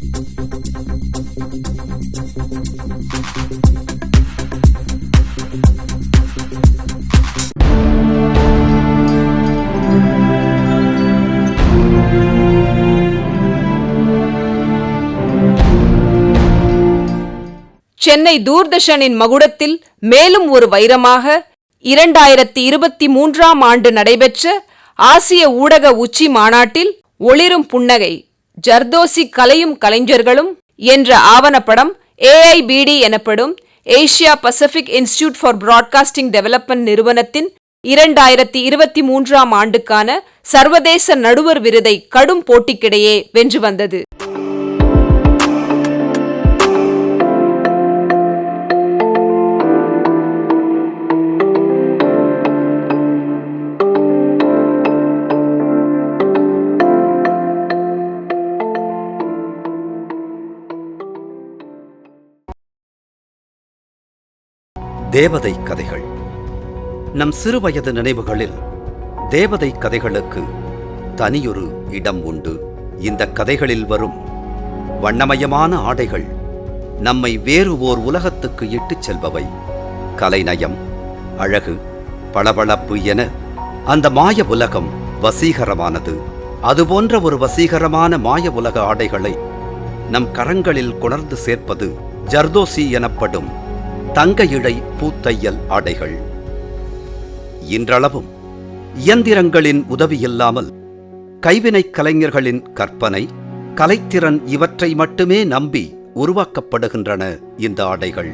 சென்னை தூர்தர்ஷனின் மகுடத்தில் மேலும் ஒரு வைரமாக 2023ஆம் ஆண்டு நடைபெற்ற ஆசிய ஊடக உச்சி மாநாட்டில் ஒளிரும் புன்னகை ஜர்தோசி கலையும் கலைஞர்களும் என்ற ஆவணப்படம் AIBD எனப்படும் Asia Pacific institute for broadcasting development நிறுவனத்தின் 2023ஆம் ஆண்டுக்கான சர்வதேச நடுவர் விருதை கடும் போட்டிக்கிடையே வென்று வந்தது. தேவதை கதைகள். நம் சிறுவயது நினைவுகளில் தேவதை கதைகளுக்கு தனியொரு இடம் உண்டு. இந்த கதைகளில் வரும் வண்ணமயமான ஆடைகள் நம்மை வேறு ஓர் உலகத்துக்கு இட்டுச் செல்பவை. கலைநயம், அழகு, பளபளப்பு என அந்த மாய உலகம் வசீகரமானது. அதுபோன்ற ஒரு வசீகரமான மாய உலக ஆடைகளை நம் கரங்களில் கொணர்ந்து சேர்ப்பது ஜர்தோசி எனப்படும் தங்க இழை பூத்தையல் ஆடைகள். இன்றளவும் இயந்திரங்களின் உதவியில்லாமல் கைவினைக் கலைஞர்களின் கற்பனை, கலைத்திறன் இவற்றை மட்டுமே நம்பி உருவாக்கப்படுகின்றன இந்த ஆடைகள்.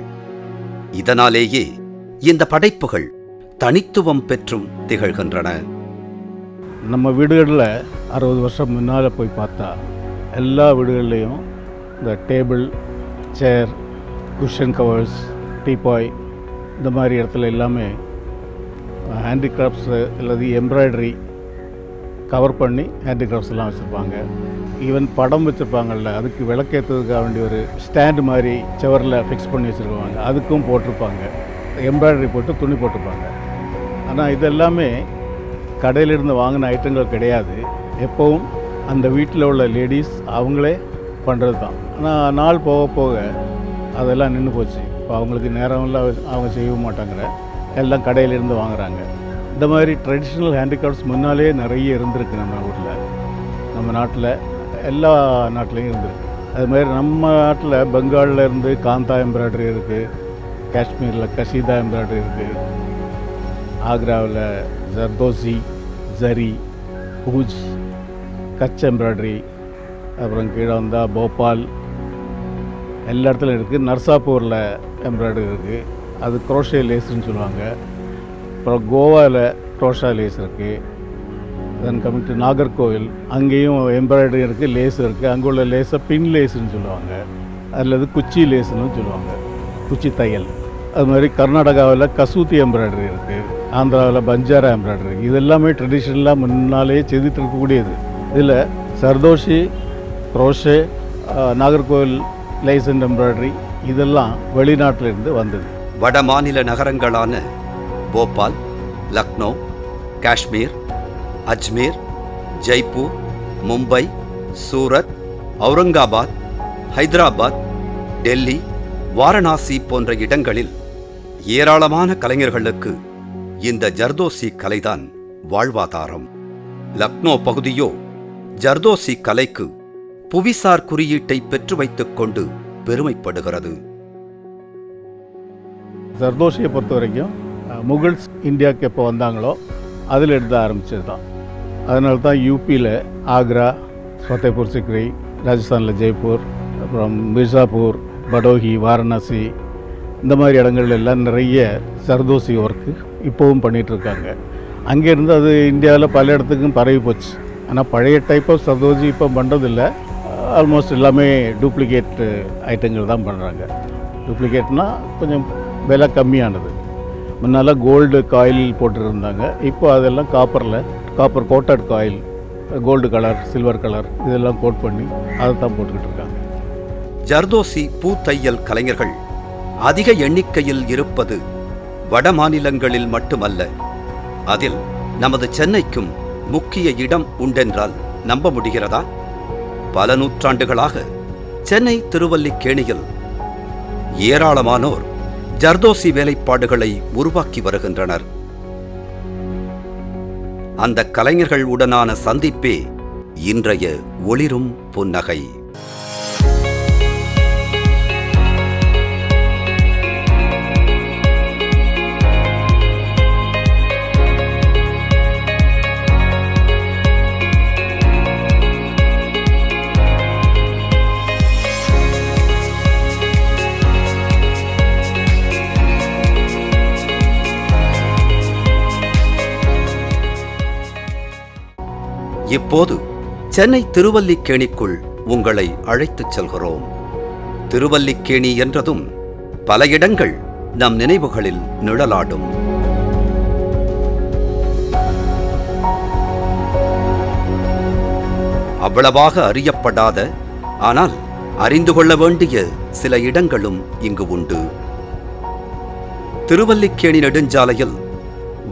இதனாலேயே இந்த படைப்புகள் தனித்துவம் பெற்றும் திகழ்கின்றன. நம்ம வீடுகளில் 60 வருஷம் முன்னால் போய் பார்த்தா எல்லா வீடுகள்லேயும் இந்த டேபிள், சேர், குஷன் கவர்ஸ், டீபாய் இந்த மாதிரி இடத்துல எல்லாமே ஹேண்டிகிராஃப்ட்ஸு அல்லது எம்ப்ராய்டரி கவர் பண்ணி ஹேண்டிகிராஃப்ட்ஸ் எல்லாம் வச்சுருப்பாங்க. ஈவன் படம் வச்சுருப்பாங்கல்ல, அதுக்கு விளக்கேற்றதுக்காக வேண்டிய ஒரு ஸ்டாண்டு மாதிரி செவரில் ஃபிக்ஸ் பண்ணி வச்சுருப்பாங்க, அதுக்கும் போட்டிருப்பாங்க. எம்ப்ராய்டரி போட்டு துணி போட்டிருப்பாங்க. ஆனால் இதெல்லாமே கடையிலிருந்து வாங்கின ஐட்டங்கள் கிடையாது. எப்போவும் அந்த வீட்டில் உள்ள லேடிஸ் அவங்களே பண்ணுறது தான். ஆனால் நாள் போக போக அதெல்லாம் நின்று போச்சு. இப்போ அவங்களுக்கு நேரம்லாம் அவங்க செய்ய மாட்டாங்கிற எல்லாம் கடையிலேருந்து வாங்குகிறாங்க. இந்த மாதிரி ட்ரெடிஷ்னல் ஹேண்டிகிராஃப்ட்ஸ் முன்னாலே நிறைய இருந்திருக்கு நம்ம ஊரில், நம்ம நாட்டில், எல்லா நாட்டிலையும் இருந்திருக்கு. அது மாதிரி நம்ம நாட்டில் பெங்காலில் இருந்து காந்தா எம்ப்ராய்டரி இருக்குது, காஷ்மீரில் கஷீதா எம்ப்ராய்டரி இருக்குது, ஆக்ராவில் ஜர்தோசி, ஜரி, பூஜ், கச் எம்ப்ராய்டரி, அப்புறம் கீழே வந்தால் போபால், எல்லா இடத்துலையும் இருக்குது. நர்சாப்பூரில் எம்ப்ராய்டரி இருக்குது, அது குரோஷே லேஸ்ன்னு சொல்லுவாங்க. அப்புறம் கோவாவில் குரோஷா லேஸ் இருக்குது. தென் கமிங் டு நாகர்கோவில், அங்கேயும் எம்ப்ராய்டரி இருக்குது, லேஸ் இருக்குது. அங்கே உள்ள லேஸை பின் லேஸ்ன்னு சொல்லுவாங்க, அல்லது குச்சி லேஸ்ன்னு சொல்லுவாங்க, குச்சி தையல். அது மாதிரி கர்நாடகாவில் கசூத்தி எம்ப்ராய்டரி இருக்குது, ஆந்திராவில் பஞ்சாரா எம்ப்ராய்டரி. இது எல்லாமே ட்ரெடிஷ்னலாக முன்னாலேயே செய்துட்டு இருக்கக்கூடியது. இதில் zardozi, crochet, Nagercoil lace and embroidery இதெல்லாம் வெளிநாட்டிலிருந்து வந்தது. வட மாநில நகரங்களான போபால், லக்னோ, காஷ்மீர், அஜ்மீர், ஜெய்ப்பூர், மும்பை, சூரத், அவுரங்காபாத், ஹைதராபாத், டெல்லி, வாரணாசி போன்ற இடங்களில் ஏராளமான கலைஞர்களுக்கு இந்த ஜர்தோசி கலைதான் வாழ்வாதாரம். லக்னோ பகுதியோ ஜர்தோசி கலைக்கு புவிசார் குறியீட்டை பெற்று வைத்துக் கொண்டு பெருமைப்படுகிறது. ஜர்தோஷியை பொறுத்த வரைக்கும் முகல்ஸ் இந்தியாவுக்கு எப்போ வந்தாங்களோ அதில் எடுத்து ஆரம்பித்தது தான். அதனால தான் யூபியில் ஆக்ரா, ஃபத்தேபூர் சிக்ரி, ராஜஸ்தானில் ஜெய்ப்பூர், அப்புறம் மிர்சாப்பூர், படோஹி, வாரணாசி இந்த மாதிரி இடங்கள்ல எல்லாம் நிறைய ஜர்தோசி ஒர்க்கு இப்போவும் பண்ணிகிட்ருக்காங்க. அங்கேருந்து அது இந்தியாவில் பல இடத்துக்கும் பரவி போச்சு. ஆனால் பழைய டைப் ஆஃப் ஜர்தோசி இப்போ பண்ணுறதில்லை. ஆல்மோஸ்ட் எல்லாமே டூப்ளிகேட் ஐட்டங்கள் தான் பண்ணுறாங்க. டூப்ளிகேட்னால் கொஞ்சம் விலை கம்மியானது. முன்னால் கோல்டு காயில் போட்டுருந்தாங்க, இப்போ அதெல்லாம் copper coated coil, gold colour, silver colour இதெல்லாம் கோட் பண்ணி அதை தான் போட்டுக்கிட்டு இருக்காங்க. ஜர்தோசி பூத்தையல் கலைஞர்கள் அதிக எண்ணிக்கையில் இருப்பது வட மாநிலங்களில் மட்டுமல்ல, அதில் நமது சென்னைக்கும் முக்கிய இடம் உண்டென்றால் நம்ப முடிகிறதா? பல நூற்றாண்டுகளாக சென்னை திருவல்லிக்கேணியில் ஏராளமானோர் ஜர்தோசி வேலைப்பாடுகளை உருவாக்கி வருகின்றனர். அந்த கலைஞர்கள் உடனான சந்திப்பே இன்றைய ஒளிரும் புன்னகை. இப்போது சென்னை திருவல்லிக்கேணிக்குள் உங்களை அழைத்துச் செல்கிறோம். திருவல்லிக்கேணி என்றதும் பல இடங்கள் நம் நினைவுகளில் நிழலாடும். அவ்வளவாக அறியப்படாத, ஆனால் அறிந்து கொள்ள வேண்டிய சில இடங்களும் இங்கு உண்டு. திருவல்லிக்கேணி நெடுஞ்சாலையில்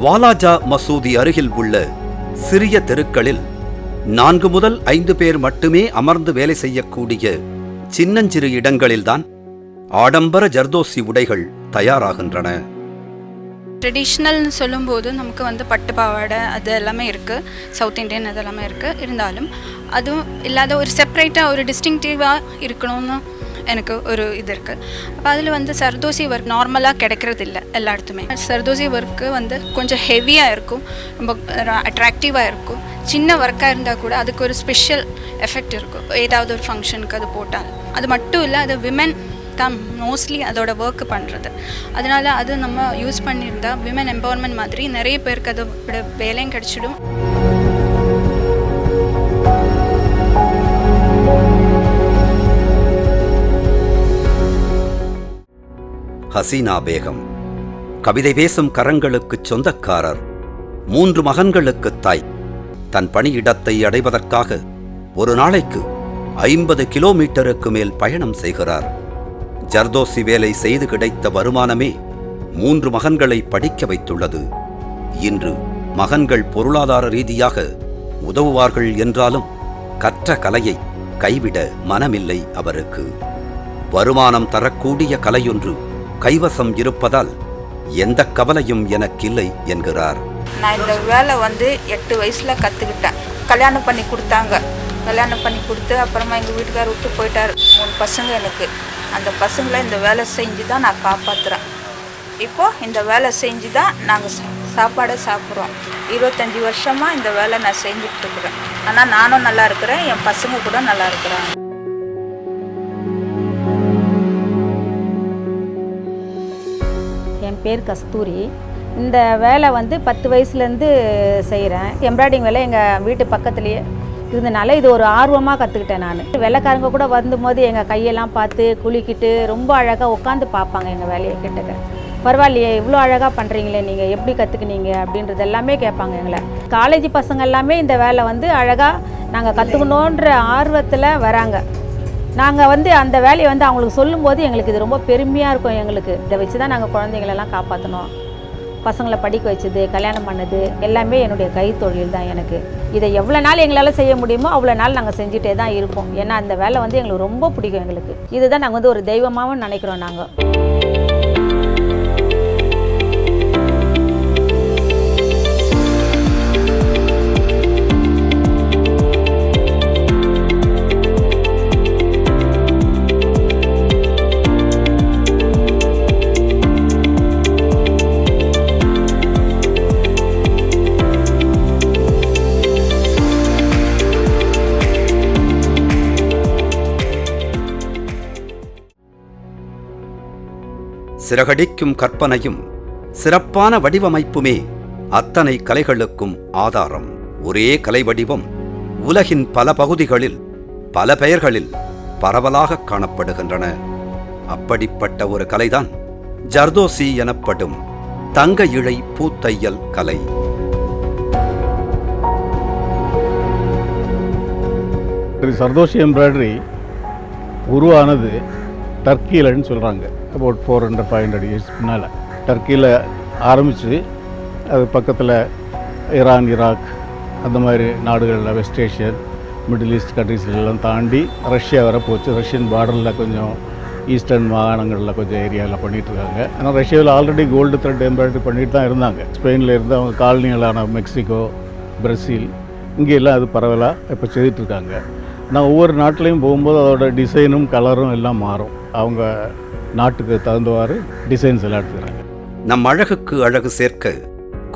வாலாஜா மசூதி அருகில் உள்ள சிறிய தெருக்களில் 4 முதல் 5 பேர் மட்டுமே அமர்ந்து வேலை செய்யக்கூடிய சின்னஞ்சிறு இடங்களில்தான் ஆடம்பர ஜர்தோசி உடைகள் தயாராகின்றன. ட்ரெடிஷ்னல்னு சொல்லும்போது நமக்கு வந்து பட்டு பாவாடை அது எல்லாமே இருக்குது, சவுத் இண்டியன் அது எல்லாமே இருக்குது. இருந்தாலும் அதுவும் இல்லாத ஒரு செப்பரேட்டாக ஒரு டிஸ்டிங்டிவாக இருக்கணும்னு எனக்கு ஒரு இது இருக்குது. அப்போ அதில் வந்து சர்தோசி ஒர்க் நார்மலாக கிடைக்கிறது இல்லை எல்லா இடத்துமே. சர்தோசி ஒர்க்கு வந்து கொஞ்சம் ஹெவியாக இருக்கும், ரொம்ப அட்ராக்டிவாக இருக்கும். சின்ன ஒர்க்காக இருந்தால் கூட அதுக்கு ஒரு ஸ்பெஷல் எஃபெக்ட் இருக்கும் ஏதாவது ஒரு ஃபங்க்ஷனுக்கு அது போட்டால். அது மட்டும் இல்லை, அது விமென் தான் மோஸ்ட்லி அதோட ஒர்க்கு பண்ணுறது. அதனால் அது நம்ம யூஸ் பண்ணியிருந்தா விமென் எம்பவர்மெண்ட் மாதிரி நிறைய பேருக்கு அதோட வேலையும் கிடச்சிடும். ஹசீனா பேகம் கவிதை பேசும் கரங்களுக்குச் சொந்தக்காரர். 3 மகன்களுக்கு தாய். தன் பணியிடத்தை அடைவதற்காக ஒரு நாளைக்கு 50 கிலோமீட்டருக்கு மேல் பயணம் செய்கிறார். ஜர்தோசி வேலை செய்து கிடைத்த வருமானமே 3 மகன்களை படிக்க வைத்துள்ளது. இன்று மகன்கள் பொருளாதார ரீதியாக உதவுவார்கள் என்றாலும் கற்ற கலையை கைவிட மனமில்லை அவருக்கு. வருமானம் தரக்கூடிய கலையொன்று கைவசம் இருப்பதால் எந்த கவலையும் எனக்கில்லை என்கிறார். நான் இந்த வேலை வந்து 8 வயசில் கற்றுக்கிட்டேன். கல்யாணம் பண்ணி கொடுத்தாங்க. கல்யாணம் பண்ணி கொடுத்து அப்புறமா எங்கள் வீட்டுக்காரர் விட்டு போயிட்டார். 3 பசங்க எனக்கு. அந்த பசங்களை இந்த வேலை செஞ்சு தான் நான் காப்பாற்றுறேன். இப்போது இந்த வேலை செஞ்சு தான் நாங்கள் சாப்பாடை சாப்பிட்றோம். 25 வருஷமாக இந்த வேலை நான் செஞ்சுட்டு இருக்கிறேன். ஆனால் நானும் நல்லா இருக்கிறேன், என் பசங்க கூட நல்லா இருக்கிறாங்க. என் பேர் கஸ்தூரி. இந்த வேலை வந்து 10 வயசுலேருந்து செய்கிறேன். எம்ப்ராய்டிங் வேலை எங்கள் வீட்டு பக்கத்துலேயே இருந்தனால இது ஒரு ஆர்வமாக கற்றுக்கிட்டேன். நான் வெள்ளைக்காரங்க கூட வரும்போது எங்கள் கையெல்லாம் பார்த்து குளிக்கிட்டு ரொம்ப அழகாக உட்காந்து பார்ப்பாங்க எங்கள் வேலையை. கிட்டக்க பரவாயில்லையே, இவ்வளோ அழகாக பண்ணுறீங்களே, நீங்கள் எப்படி கற்றுக்குனீங்க அப்படின்றது எல்லாமே கேட்பாங்க எங்களை. காலேஜ் பசங்க எல்லாமே இந்த வேலை வந்து அழகாக நாங்கள் கற்றுக்கணுன்ற ஆர்வத்தில் வராங்க. நாங்கள் வந்து அந்த வேலையை வந்து அவங்களுக்கு சொல்லும்போது எங்களுக்கு இது ரொம்ப பெருமையாக இருக்கும். எங்களுக்கு இதை வச்சு தான் நாங்கள் குழந்தைங்களெல்லாம் காப்பாற்றணும். பசங்களை படிக்க வச்சது, கல்யாணம் பண்ணது எல்லாமே என்னுடைய கைத்தொழில் தான். எனக்கு இதை எவ்வளோ நாள் எங்களால் செய்ய முடியுமோ அவ்வளோ நாள் நாங்கள் செஞ்சுட்டே தான் இருப்போம். ஏன்னா அந்த வேலை வந்து எங்களுக்கு ரொம்ப பிடிக்கும். எங்களுக்கு இதுதான் நாங்கள் வந்து ஒரு தெய்வமாகவும் நினைக்கிறோம். நாங்கள் சிறகடிக்கும் கற்பனையும் சிறப்பான வடிவமைப்புமே அத்தனை கலைகளுக்கும் ஆதாரம். ஒரே கலை வடிவம் உலகின் பல பகுதிகளில் பல பெயர்களில் பரவலாக காணப்படுகின்றன. அப்படிப்பட்ட ஒரு கலைதான் ஜர்தோசி எனப்படும் தங்க இழை பூத்தையல் கலை. சர்தோசி எம்ப்ராய்டரி உருவானது டர்க்கியில்னு சொல்கிறாங்க. அபவுட் 400-500 இயர்ஸ் முன்னால் டர்க்கியில் ஆரம்பித்து அது பக்கத்தில் ஈரான், ஈராக் அந்த மாதிரி நாடுகளில், வெஸ்ட் ஏஷியன் மிடில் ஈஸ்ட் கண்ட்ரீஸ்லாம் தாண்டி ரஷ்யா வர போச்சு. ரஷ்யன் பார்டரில் கொஞ்சம் ஈஸ்டர்ன் மாகாணங்களில் கொஞ்சம் ஏரியாவில் பண்ணிகிட்ருக்காங்க. ஆனால் ரஷ்யாவில் ஆல்ரெடி கோல்டு த்ரெட் எம்ப்ராய்டரி பண்ணிட்டு தான் இருந்தாங்க. ஸ்பெயினில் இருந்து அவங்க காலனிகளான மெக்சிகோ, பிரேசில் இங்கெல்லாம் அது பரவலாக இப்போ செய்துட்ருக்காங்க. ஆனால் ஒவ்வொரு நாட்டிலையும் போகும்போது அதோட டிசைனும் கலரும் எல்லாம் மாறும். அவங்க நாட்டுக்கு தகுந்தவாறு டிசைன்ஸ் எல்லாம் எடுத்துக்கிறாங்க. நம் அழகுக்கு அழகு சேர்க்க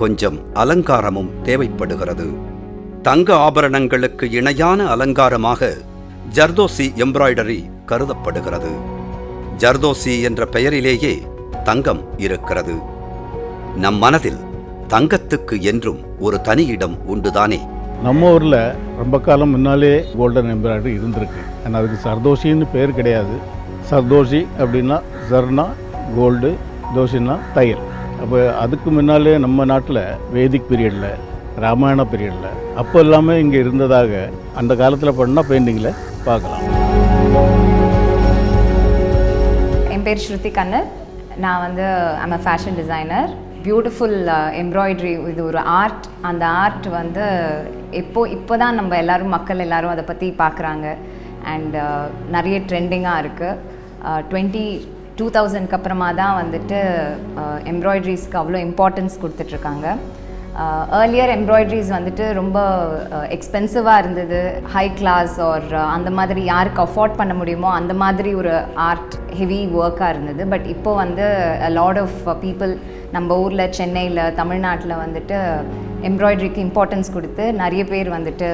கொஞ்சம் அலங்காரமும் தேவைப்படுகிறது. தங்க ஆபரணங்களுக்கு இணையான அலங்காரமாக ஜர்தோசி எம்ப்ராய்டரி கருதப்படுகிறது. ஜர்தோசி என்ற பெயரிலேயே தங்கம் இருக்கிறது. நம் மனதில் தங்கத்துக்கு என்றும் ஒரு தனி இடம் உண்டுதானே? நம்ம ஊரில் ரொம்ப காலம் முன்னாலே கோல்டன் எம்ப்ராய்டரி இருந்திருக்கு. ஆனால் அதுக்கு சர்தோஷின்னு பேர் கிடையாது. சர்தோஷி அப்படின்னா ஜர்னா கோல்டு, தோஷின்னா தையல். அப்போ அதுக்கு முன்னாலே நம்ம நாட்டில் வேதிக் பீரியடில், ராமாயண பீரியடில் அப்போ எல்லாமே இங்கே இருந்ததாக அந்த காலத்தில் பண்ண பெயிண்டிங்கில் பார்க்கலாம். என் பேர் ஸ்ருதி கண்ணன். நான் வந்து I'm a fashion designer. Beautiful embroidery இது ஒரு ஆர்ட். அந்த ஆர்ட் வந்து இப்போ தான் நம்ம எல்லோரும் மக்கள் எல்லோரும் அதை பற்றி பார்க்குறாங்க. அண்ட் நிறைய ட்ரெண்டிங்காக இருக்குது. 2000க்கு அப்புறமா தான் வந்துட்டு எம்ப்ராய்டரிஸ்க்கு அவ்வளோ இம்பார்ட்டன்ஸ் கொடுத்துட்ருக்காங்க. ஏர்லியர் எம்ப்ராய்டரிஸ் வந்துட்டு ரொம்ப எக்ஸ்பென்சிவாக இருந்தது. ஹை கிளாஸ் ஆர் அந்த மாதிரி யாருக்கு அஃபோர்ட் பண்ண முடியுமோ அந்த மாதிரி ஒரு ஆர்ட் ஹெவி ஒர்க்காக இருந்தது. பட் இப்போது வந்து லாட் ஆஃப் பீப்புள் நம்ம ஊரில், சென்னையில், தமிழ்நாட்டில் வந்துட்டு எம்ப்ராய்டரிக்கு இம்பார்ட்டன்ஸ் கொடுத்து நிறைய பேர் வந்துட்டு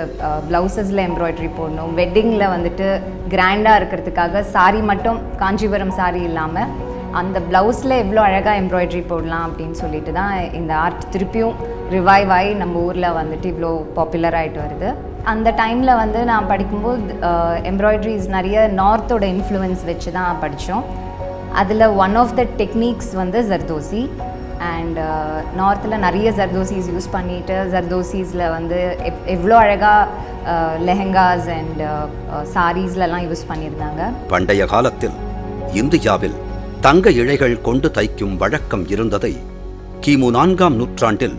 ப்ளவுசஸில் எம்ப்ராய்டரி போடணும். வெட்டிங்கில் வந்துட்டு கிராண்டாக இருக்கிறதுக்காக சாரி மட்டும் காஞ்சிபுரம் சாரி இல்லாமல் அந்த ப்ளவுஸில் எவ்வளோ அழகாக எம்ப்ராய்டரி போடலாம் அப்படின்னு சொல்லிட்டு தான் இந்த ஆர்ட் திருப்பியும் ரிவைவ் ஆகி நம்ம ஊரில் வந்துட்டு இவ்வளோ பாப்புலர் ஆகிட்டு வருது. அந்த டைமில் வந்து நான் படிக்கும்போது எம்ப்ராய்டரிஸ் நிறைய நார்த்தோட இன்ஃப்ளூயன்ஸ் வச்சு தான் படித்தோம். அதில் ஒன் ஆஃப் த டெக்னிக்ஸ் வந்து ஜர்தோசி. அண்ட் நார்த்தில் நிறைய ஜர்தோசிஸ் யூஸ் பண்ணிவிட்டு ஜர்தோசிஸில் வந்து எவ்வளோ அழகாக லெஹெங்காஸ் அண்ட் சாரீஸ்லலாம் யூஸ் பண்ணியிருந்தாங்க. பண்டைய காலத்தில் இந்தியாவில் தங்க இழைகள் கொண்டு தைக்கும் வழக்கம் இருந்ததை கிமு 4ஆம் நூற்றாண்டில்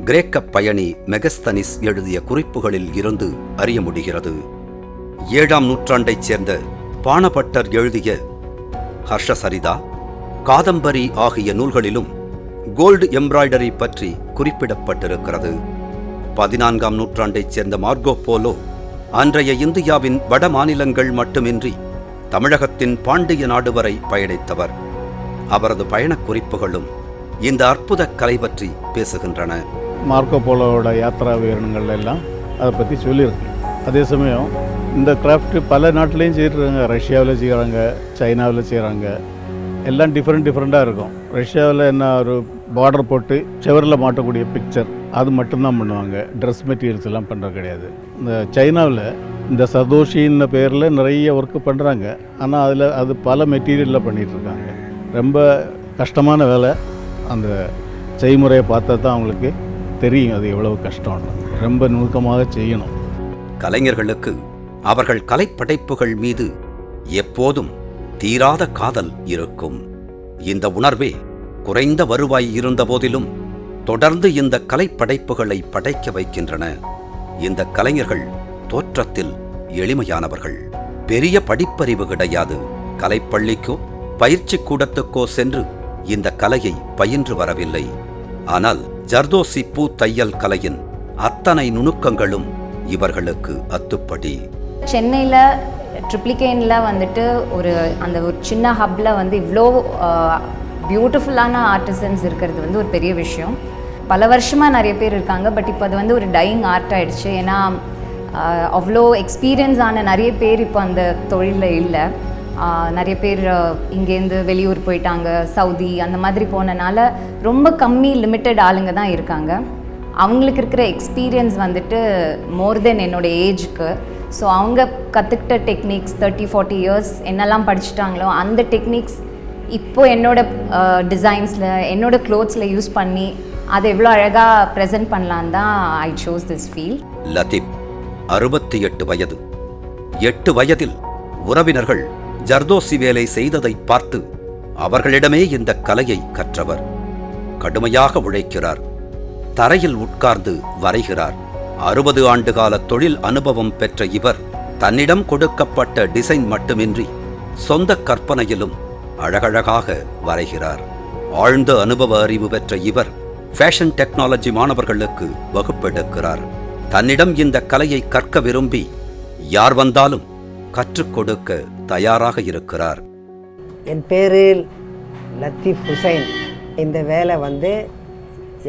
கிரேக்க பயணி மெகஸ்தனிஸ் எழுதிய குறிப்புகளில் இருந்து அறிய முடிகிறது. 7ஆம் நூற்றாண்டைச் சேர்ந்த பாணபட்டர் எழுதிய ஹர்ஷசரிதா, காதம்பரி ஆகிய நூல்களிலும் கோல்டு எம்ப்ராய்டரி பற்றி குறிப்பிடப்பட்டிருக்கிறது. 14ஆம் நூற்றாண்டைச் சேர்ந்த மார்கோ போலோ அன்றைய இந்தியாவின் வட மாநிலங்கள் மட்டுமின்றி தமிழகத்தின் பாண்டிய நாடு வரை பயணித்தவர். அவரது பயணக் குறிப்புகளும் இந்த அற்புத கலை பற்றி பேசுகின்றன. மார்க்கோ போலோவோட யாத்ரா விவரணங்கள் எல்லாம் அதை பற்றி சொல்லியிருக்கு. அதே சமயம் இந்த கிராஃப்ட் பல நாட்டிலையும் செய்கிறாங்க. ரஷ்யாவில் செய்கிறாங்க, சைனாவில் செய்கிறாங்க. எல்லாம் டிஃப்ரெண்ட்டாக இருக்கும். ரஷ்யாவில் என்ன ஒரு பார்டர் போட்டு செவரில் மாட்டக்கூடிய பிக்சர் அது மட்டும்தான் பண்ணுவாங்க. ட்ரெஸ் மெட்டீரியல்ஸ் எல்லாம் பண்ணுறது கிடையாது. இந்த சைனாவில் இந்த சதோஷின்ன பேரில் நிறைய ஒர்க்கு பண்ணுறாங்க. ஆனால் அது பல மெட்டீரியலில் பண்ணிகிட்ருக்காங்க. ரொம்ப கஷ்டமான வேலை. அந்த செய்முறையை பார்த்தா தான் அவங்களுக்கு தெரியும் அது எவ்வளவு கஷ்டம்னு. ரொம்ப நுணுக்கமாக செய்யணும். கலைஞர்களுக்கு அவர்கள் கலைப்படைப்புகள் மீது எப்போதும் தீராத காதல் இருக்கும். இந்த உணர்வே குறைந்த வருவாய் இருந்த போதிலும் தொடர்ந்து இந்த கலைப்படைப்புகளை படைக்க வைக்கின்றன. இந்த கலைஞர்கள் தோற்றத்தில் எளிமையானவர்கள். பெரிய படிப்பறிவு கிடையாது. கலைப்பள்ளிக்கோ பயிற்சி கூடத்துக்கோ சென்று இந்த கலையை பயின்று வரவில்லை. ஆனால் ஜர்தோசி பூ தையல் கலையின் அத்தனை நுணுக்கங்களும் இவர்களுக்கு அத்துப்படி. சென்னையில் ட்ரிப்ளிகேனில் வந்துட்டு அந்த ஒரு சின்ன ஹப்பில் வந்து இவ்வளோ பியூட்டிஃபுல்லான ஆர்டிசன்ஸ் இருக்கிறது வந்து ஒரு பெரிய விஷயம். பல வருஷமாக நிறைய பேர் இருக்காங்க. பட் இப்போ அது வந்து ஒரு டையிங் ஆர்ட் ஆகிடுச்சு. ஏன்னா அவ்வளோ எக்ஸ்பீரியன்ஸ் ஆன நிறைய பேர் இப்போ அந்த தொழிலில் இல்லை. நிறைய பேர் இங்கேருந்து வெளியூர் போயிட்டாங்க, சவுதி அந்த மாதிரி போனனால ரொம்ப கம்மி லிமிட்டட் ஆளுங்க தான் இருக்காங்க. அவங்களுக்கு இருக்கிற எக்ஸ்பீரியன்ஸ் வந்துட்டு மோர் தென் என்னோடய ஏஜுக்கு. ஸோ அவங்க கற்றுக்கிட்ட டெக்னிக்ஸ் 30-40 இயர்ஸ் என்னெல்லாம் படிச்சுட்டாங்களோ அந்த டெக்னிக்ஸ் இப்போது என்னோடய டிசைன்ஸில், என்னோடய க்ளோத்ஸில் யூஸ் பண்ணி அதை எவ்வளோ அழகாக ப்ரெசென்ட் பண்ணலான்னு தான் I chose this field. Latheef 68 வயது. 8 வயதில் உறவினர்கள் ஜர்தோசி வேலை செய்ததை பார்த்து அவர்களிடமே இந்த கலையை கற்றவர். கடுமையாக உழைக்கிறார். தரையில் உட்கார்ந்து வரைகிறார். 60 ஆண்டுகால தொழில் அனுபவம் பெற்ற இவர் தன்னிடம் கொடுக்கப்பட்ட டிசைன் மட்டுமின்றி சொந்த கற்பனையிலும் அழகழகாக வரைகிறார். ஆழ்ந்த அனுபவ அறிவு பெற்ற இவர் ஃபேஷன் டெக்னாலஜி மாணவர்களுக்கு வகுப்பெடுக்கிறார். தன்னிடம் இந்த கலையை கற்க விரும்பி யார் வந்தாலும் கற்றுக் கொடுக்க தயாராக இருக்கிறார். என் பேர் லத்தீஃப் ஹுசைன். இந்த வேலை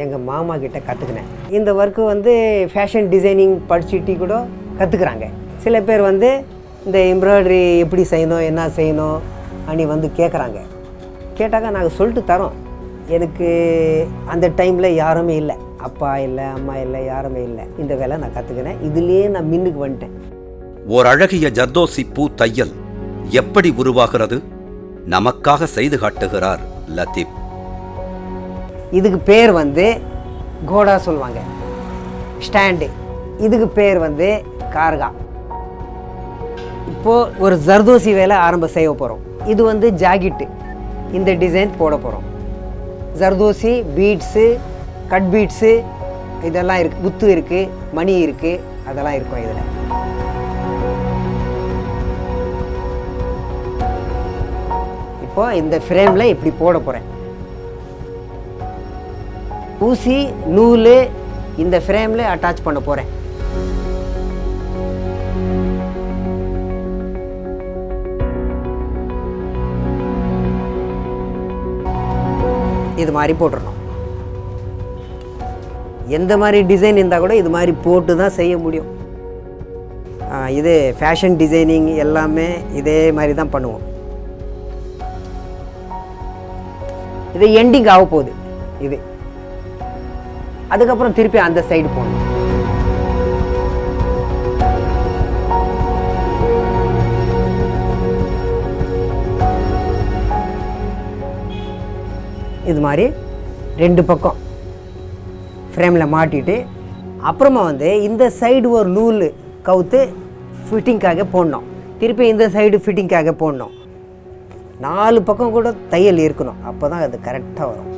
எங்கள் மாமா கிட்ட கற்றுக்கினேன். இந்த ஒர்க்கு ஃபேஷன் டிசைனிங் படிச்சுட்டு கூட கற்றுக்குறாங்க. சில பேர் இந்த எம்ப்ராய்டரி எப்படி செய்யணும், என்ன செய்யணும் அனி கேட்குறாங்க. கேட்டாக்க நாங்கள் சொல்லிட்டு தரோம். எனக்கு அந்த டைமில் யாருமே இல்லை, அப்பா இல்லை, அம்மா இல்லை, யாருமே இல்லை. இந்த வேலை நான் கற்றுக்கினேன். இதுலேயே நான் மின்னுக்கு வந்துட்டேன். ஓர் அழகிய ஜர்தோசி பூ தையல் எப்படி உருவாகிறது நமக்காக செய்து காட்டுகிறார் லத்தீப். இதுக்கு பேர் கோடா சொல்லுவாங்க, ஸ்டாண்டு. இதுக்கு பேர் கார்கா. இப்போது ஒரு ஜர்தோசி வேலை ஆரம்ப செய்ய போகிறோம். இது ஜாக்கெட்டு. இந்த டிசைன் போட போகிறோம். ஜர்தோசி பீட்ஸு, கட் பீட்ஸு இதெல்லாம் இருக்குது, முத்து இருக்குது, மணி இருக்குது, அதெல்லாம் இருக்கும் இதில். இப்போது இந்த ஃப்ரேமில் இப்படி போட போகிறேன். ஊசி நூல் இந்த ஃப்ரேமில் அட்டாச் பண்ண போகிறேன். இது மாதிரி போட்டுடணும். எந்த மாதிரி டிசைன் இருந்தால் கூட இது மாதிரி போட்டு தான் செய்ய முடியும். இது ஃபேஷன் டிசைனிங் எல்லாமே இதே மாதிரி தான் பண்ணுவோம். இது எண்டிங் ஆக போகுது. இது அதுக்கப்புறம் திருப்பி அந்த சைடு போகணும். இது மாதிரி 2 பக்கம் ஃப்ரேமில் மாட்டிட்டு அப்புறமா இந்த சைடு ஒரு நூல் கவுத்து ஃபிட்டிங்காக போடணும். திருப்பி இந்த சைடு ஃபிட்டிங்காக போடணும். 4 பக்கம் கூட தையல் இருக்கணும். அப்போ தான் அது கரெக்டாக வரும்.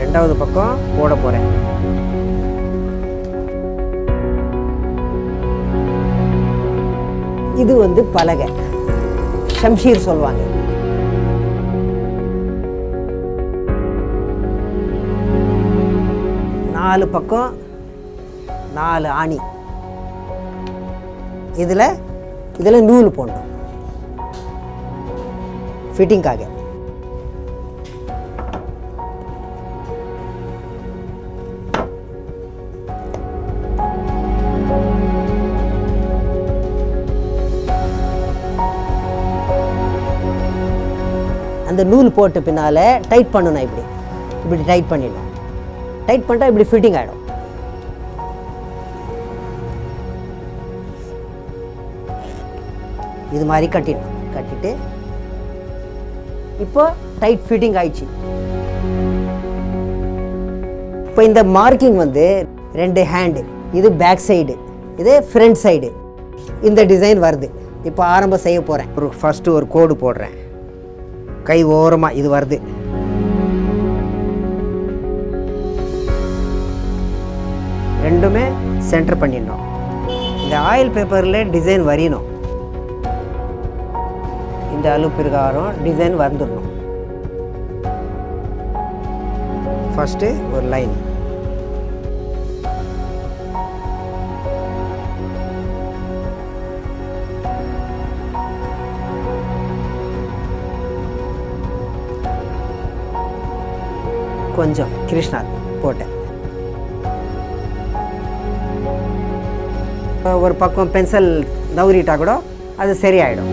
ரெண்டாவது பக்கம் போட போகிறேன். இது பலகை, ஷம்ஷீர் சொல்லுவாங்க. நாலு பக்கம் 4 ஆணி. இதில் நூல் போடணும் ஃபிட்டிங்காக. அந்த நூல் போட்ட பின்னால் டைட் பண்ணணும். இப்படி டைட் பண்ணிடணும். டைட் பண்ணிட்டா இப்படி ஃபிட்டிங் ஆகிடும். இது மாதிரி கட்டிடணும். கட்டிட்டு இப்போ டைட் ஃபிட்டிங் ஆயிடுச்சு. இப்போ இந்த மார்க்கிங் 2 ஹேண்டு, இது பேக் சைடு, இது ஃப்ரண்ட் சைடு. இந்த டிசைன் வருது. இப்போ ஆரம்பம் செய்ய போகிறேன். ஃபஸ்ட்டு ஒரு கோடு போடுறேன். கை ஓரமாக இது வருது. ரெண்டுமே சென்டர் பண்ணிடணும். இந்த ஆயில் பேப்பரில் டிசைன் வரையணும். இந்த அளவு பிரகாரம் டிசைன் வந்துடணும். ஃபஸ்ட்டு ஒரு லைன். கொஞ்சம் கிருஷ்ணா போட்டேன். ஒரு பக்கம் பென்சில் நவுறிட்டா கூட அது சரியாயிடும்.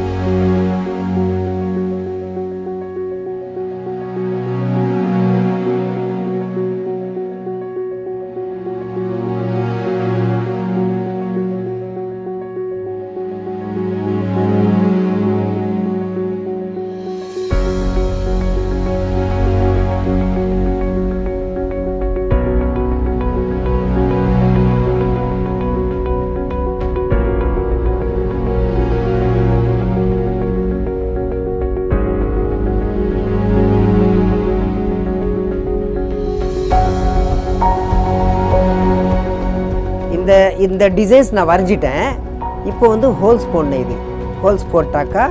இந்த டிசைன்ஸ் நான் வரைஞ்சிட்டேன். இப்போ வந்து ஹோல்ஸ் போடணும். இது ஹோல்ஸ் போட்டாக்கா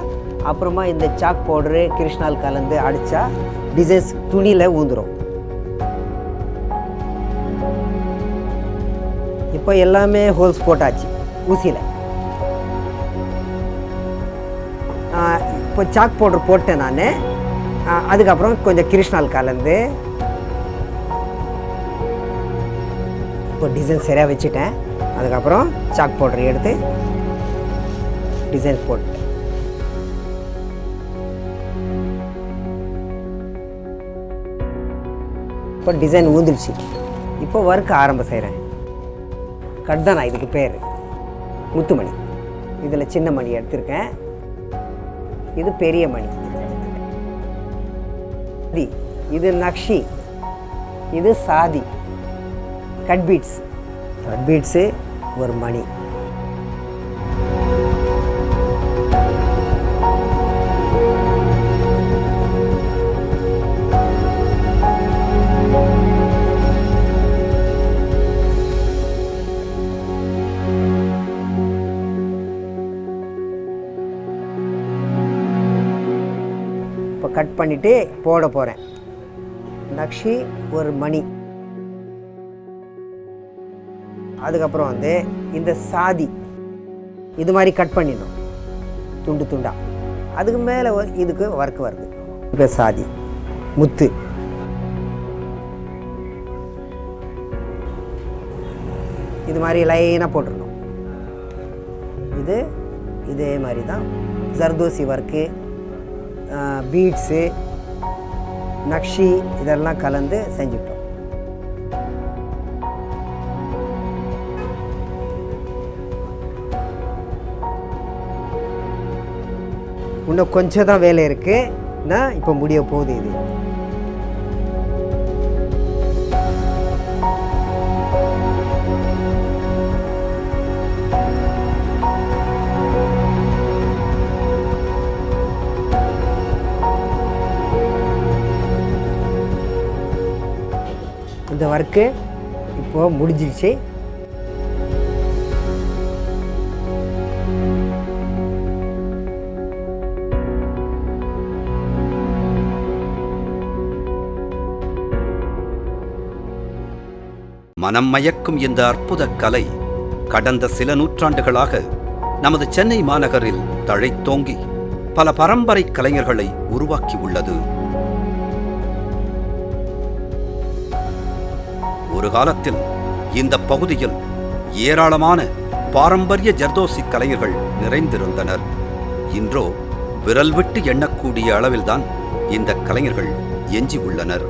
அப்புறமா இந்த சாக் பவுடரு கிருஷ்ணால் கலந்து அடித்தா டிசைன்ஸ் துணியில் ஊந்துடும். இப்போ எல்லாமே ஹோல்ஸ் போட்டாச்சு ஊசியில். இப்போ சாக் பவுடர் போட்டேன் நான். அதுக்கப்புறம் கொஞ்சம் கிருஷ்ணால் கலந்து இப்போ டிசைன் சரியாக வச்சுட்டேன். அதுக்கப்புறம் சாக் பவுடர் எடுத்து டிசைன் போட்டேன். இப்போ டிசைன் ஊந்துடுச்சு. இப்போ ஒர்க் ஆரம்ப செய்கிறேன். கட்தானா இதுக்கு பேர் முத்துமணி. இதில் சின்ன மணி எடுத்திருக்கேன். இது பெரிய மணி. இது நக்ஷி. இது சாதி. கட் பீட்ஸு ஒரு மணி. இப்போ கட் பண்ணிவிட்டு போட போகிறேன். நக்ஷி ஒரு மணி. அதுக்கப்புறம் வந்து இந்த சாதி இது மாதிரி கட் பண்ணிடணும் துண்டு துண்டாக. அதுக்கு மேலே இதுக்கு ஒர்க் வருது. இப்போ சாதி முத்து. இது மாதிரி லைனாக போட்டுருணும். இது இதே மாதிரி தான் ஜர்தோசி ஒர்க்கு, பீட்ஸு, நக்ஷி இதெல்லாம் கலந்து செஞ்சுட்டோம். இன்னும் கொஞ்சம் தான் வேலை இருக்குன்னா இப்போ முடிய போகுது. இது இந்த ஒர்க்கு இப்போது முடிஞ்சிடுச்சு. மனம் மயக்கும் இந்த அற்புத கலை கடந்த சில நூற்றாண்டுகளாக நமது சென்னை மாநகரில் தழைத்தோங்கி பல பரம்பரை கலைஞர்களை உருவாக்கியுள்ளது. ஒரு காலத்தில் இந்த பகுதியில் ஏராளமான பாரம்பரிய ஜர்தோசி கலைஞர்கள் நிறைந்திருந்தனர். இன்றோ விரல் விட்டு எண்ணக்கூடிய அளவில்தான் இந்த கலைஞர்கள் எஞ்சி உள்ளனர்.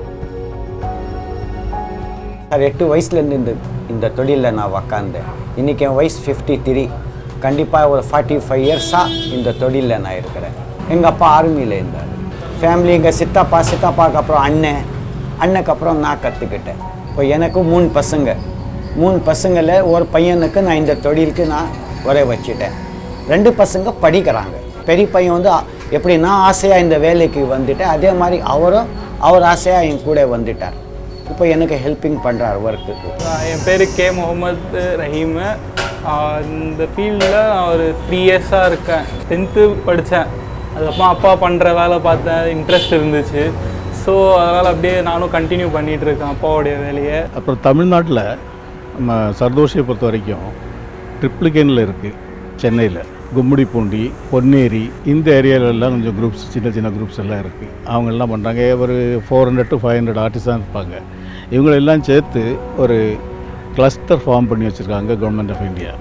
8 வயசுலேருந்து இந்த தொழிலில் நான் உக்காந்தேன். இன்றைக்கி என் வயசு 53. கண்டிப்பாக ஒரு 45 இயர்ஸாக இந்த தொழிலில் நான் இருக்கிறேன். எங்கள் அப்பா ஆர்மியில் இருந்தார். ஃபேமிலி எங்கள் சித்தப்பாவுக்கு அப்புறம் அண்ணனுக்கு அப்புறம் நான் கற்றுக்கிட்டேன். இப்போ எனக்கு 3 பசங்க. 3 பசங்களில் ஒரு பையனுக்கு நான் இந்த தொழிலுக்கு நான் வர வச்சுட்டேன். 2 பசங்க படிக்கிறாங்க. பெரிய பையன் வந்து எப்படின்னா ஆசையாக இந்த வேலைக்கு வந்துட்டு அதே மாதிரி அவர் ஆசையாக என் கூட வந்துட்டார். இப்போ எனக்கு ஹெல்ப்பிங் பண்ணுறார் ஒர்க்குக்கு. என் பேர் கே முகமது ரஹீம். இந்த ஃபீல்டில் நான் ஒரு 3 இயர்ஸாக இருக்கேன். 10th படித்தேன். அதுக்கப்புறம் அப்பா பண்ணுற வேலை பார்த்தேன், இன்ட்ரெஸ்ட் இருந்துச்சு. ஸோ அதனால் அப்படியே நானும் கண்டினியூ பண்ணிகிட்ருக்கேன் அப்பாவோடைய வேலையை. அப்புறம் தமிழ்நாட்டில் நம்ம சர்தோஷியை பொறுத்த வரைக்கும் ட்ரிப்ளிகேனில் இருக்குது. சென்னையில் கும்மிடிப்பூண்டி, பொன்னேரி இந்த ஏரியாவிலலாம் கொஞ்சம் குரூப்ஸ், சின்ன குரூப்ஸ் எல்லாம் இருக்குது. அவங்க எல்லாம் பண்ணுறாங்க. ஒரு 400 to 500 ஆர்டிஸ்டாக இருப்பாங்க. இவங்களெல்லாம் சேர்த்து ஒரு கிளஸ்டர் ஃபார்ம் பண்ணி வச்சுருக்காங்க கவர்மெண்ட் ஆஃப் இந்தியா.